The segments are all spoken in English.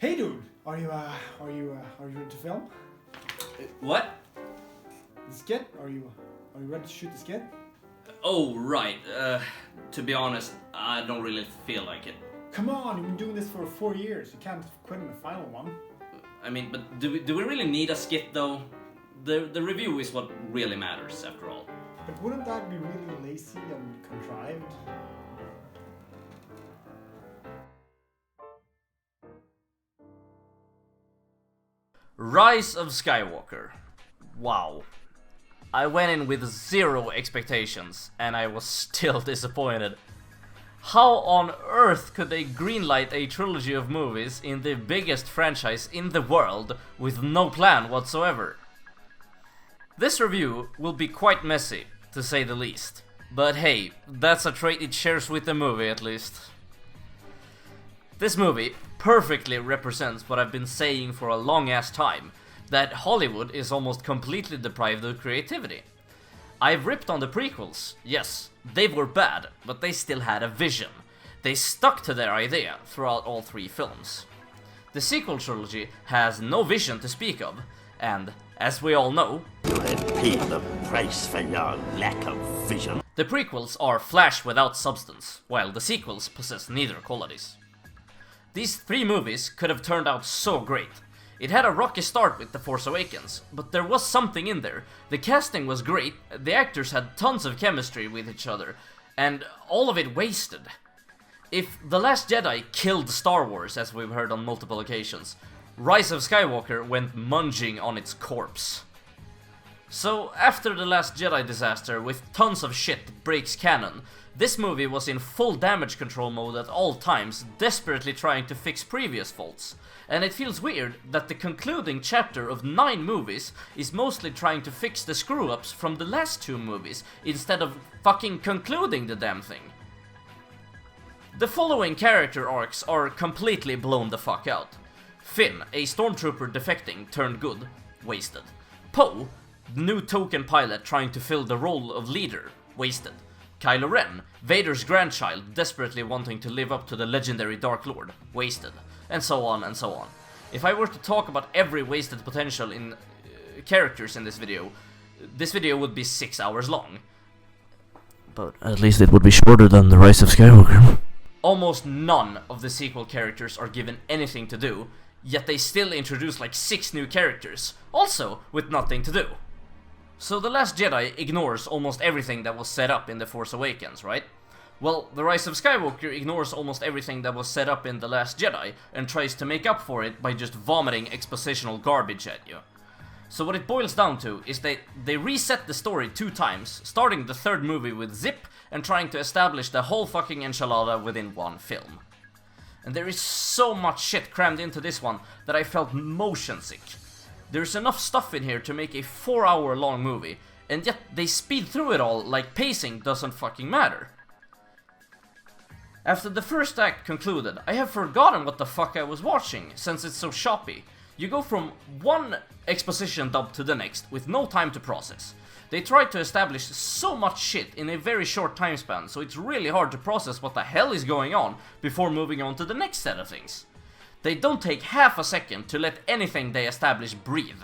Hey dude, are you ready to film? What? The skit? Are you ready to shoot the skit? Oh, right. To be honest, I don't really feel like it. Come on, you've been doing this for 4 years. You can't quit on the final one. I mean, but do we really need a skit though? The review is what really matters, after all. But wouldn't that be really lazy and contrived? Rise of Skywalker. Wow. I went in with 0 expectations, and I was still disappointed. How on earth could they greenlight a trilogy of movies in the biggest franchise in the world with no plan whatsoever? This review will be quite messy, to say the least. But hey, that's a trait it shares with the movie at least. This movie perfectly represents what I've been saying for a long ass time, that Hollywood is almost completely deprived of creativity. I've ripped on the prequels, yes, they were bad, but they still had a vision. They stuck to their idea throughout all 3 films. The sequel trilogy has no vision to speak of, and, as we all know, you have paid the price for your lack of vision. The prequels are flash without substance, while the sequels possess neither qualities. These 3 movies could have turned out so great. It had a rocky start with The Force Awakens, but there was something in there. The casting was great, the actors had tons of chemistry with each other, and all of it wasted. If The Last Jedi killed Star Wars, as we've heard on multiple occasions, Rise of Skywalker went munging on its corpse. So, after The Last Jedi disaster with tons of shit that breaks canon, this movie was in full damage control mode at all times, desperately trying to fix previous faults. And it feels weird that the concluding chapter of 9 movies is mostly trying to fix the screw-ups from the last 2 movies, instead of fucking concluding the damn thing. The following character arcs are completely blown the fuck out. Finn, a stormtrooper defecting turned good, wasted. Poe, the new token pilot trying to fill the role of leader, wasted. Kylo Ren, Vader's grandchild desperately wanting to live up to the legendary Dark Lord, wasted. And so on and so on. If I were to talk about every wasted potential in characters in this video would be 6 hours long. But at least it would be shorter than The Rise of Skywalker. Almost none of the sequel characters are given anything to do, yet they still introduce like 6 new characters, also with nothing to do. So The Last Jedi ignores almost everything that was set up in The Force Awakens, right? Well, The Rise of Skywalker ignores almost everything that was set up in The Last Jedi and tries to make up for it by just vomiting expositional garbage at you. So what it boils down to is that they reset the story 2 times, starting the 3rd movie with Zip and trying to establish the whole fucking enchilada within 1 film. And there is so much shit crammed into this one that I felt motion sick. There's enough stuff in here to make a 4-hour long movie, and yet they speed through it all like pacing doesn't fucking matter. After the first act concluded, I have forgotten what the fuck I was watching, since it's so choppy. You go from one exposition dump to the next, with no time to process. They try to establish so much shit in a very short time span, so it's really hard to process what the hell is going on before moving on to the next set of things. They don't take half a second to let anything they establish breathe.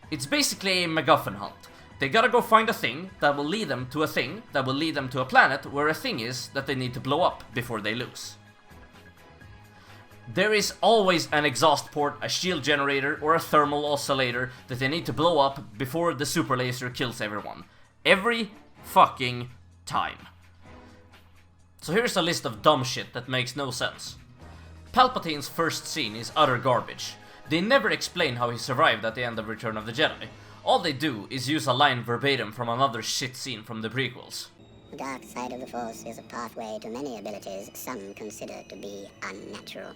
It's basically a MacGuffin hunt. They gotta go find a thing that will lead them to a thing that will lead them to a planet where a thing is that they need to blow up before they lose. There is always an exhaust port, a shield generator, or a thermal oscillator that they need to blow up before the super laser kills everyone. Every fucking time. So here's a list of dumb shit that makes no sense. Palpatine's first scene is utter garbage. They never explain how he survived at the end of Return of the Jedi. All they do is use a line verbatim from another shit scene from the prequels. The dark side of the Force is a pathway to many abilities some consider to be unnatural.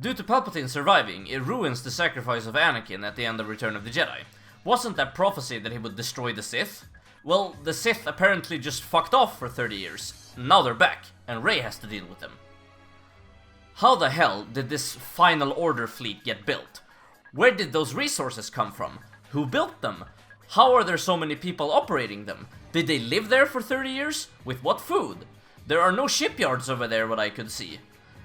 Due to Palpatine surviving, it ruins the sacrifice of Anakin at the end of Return of the Jedi. Wasn't that prophecy that he would destroy the Sith? Well, the Sith apparently just fucked off for 30 years. Now they're back, and Rey has to deal with them. How the hell did this Final Order fleet get built? Where did those resources come from? Who built them? How are there so many people operating them? Did they live there for 30 years? With what food? There are no shipyards over there what I could see.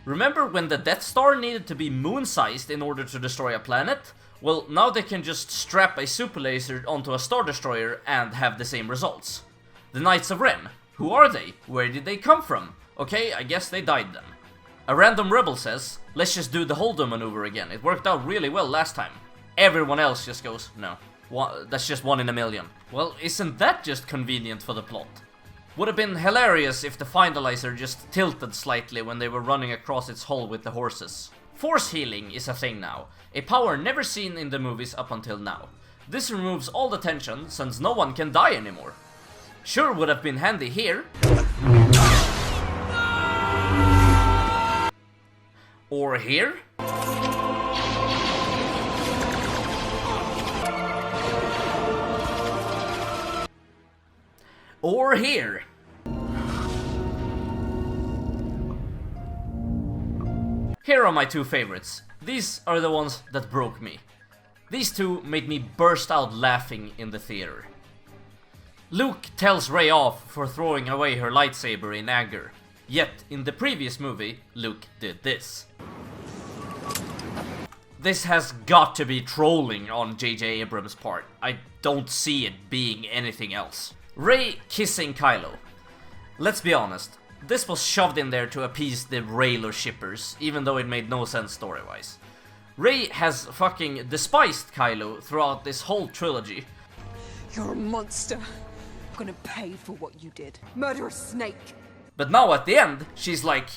Remember when the Death Star needed to be moon-sized in order to destroy a planet? Well, now they can just strap a super laser onto a Star Destroyer and have the same results. The Knights of Ren. Who are they? Where did they come from? Okay, I guess they died then. A random rebel says, let's just do the Holdo maneuver again. It worked out really well last time. Everyone else just goes, no. That's just 1 in a million. Well, isn't that just convenient for the plot? Would have been hilarious if the Finalizer just tilted slightly when they were running across its hull with the horses. Force healing is a thing now, a power never seen in the movies up until now. This removes all the tension since no one can die anymore. Sure would have been handy here. Or here. Or here. Here are my 2 favorites. These are the ones that broke me. These 2 made me burst out laughing in the theater. Luke tells Rey off for throwing away her lightsaber in anger. Yet, in the previous movie, Luke did this. This has got to be trolling on J.J. Abrams' part. I don't see it being anything else. Rey kissing Kylo. Let's be honest, this was shoved in there to appease the Reylo shippers, even though it made no sense story-wise. Rey has fucking despised Kylo throughout this whole trilogy. You're a monster. I'm gonna pay for what you did. Murder a snake. But now at the end, she's like...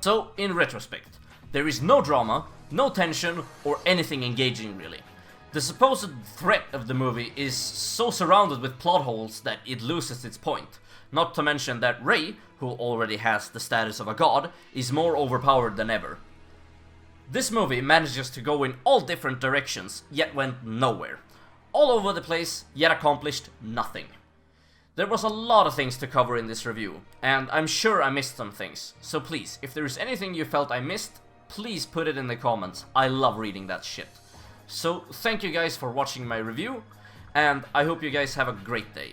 So, in retrospect, there is no drama, no tension, or anything engaging really. The supposed threat of the movie is so surrounded with plot holes that it loses its point. Not to mention that Rey, who already has the status of a god, is more overpowered than ever. This movie manages to go in all different directions, yet went nowhere. All over the place, yet accomplished nothing. There was a lot of things to cover in this review, and I'm sure I missed some things. So please, if there is anything you felt I missed, please put it in the comments. I love reading that shit. So thank you guys for watching my review, and I hope you guys have a great day.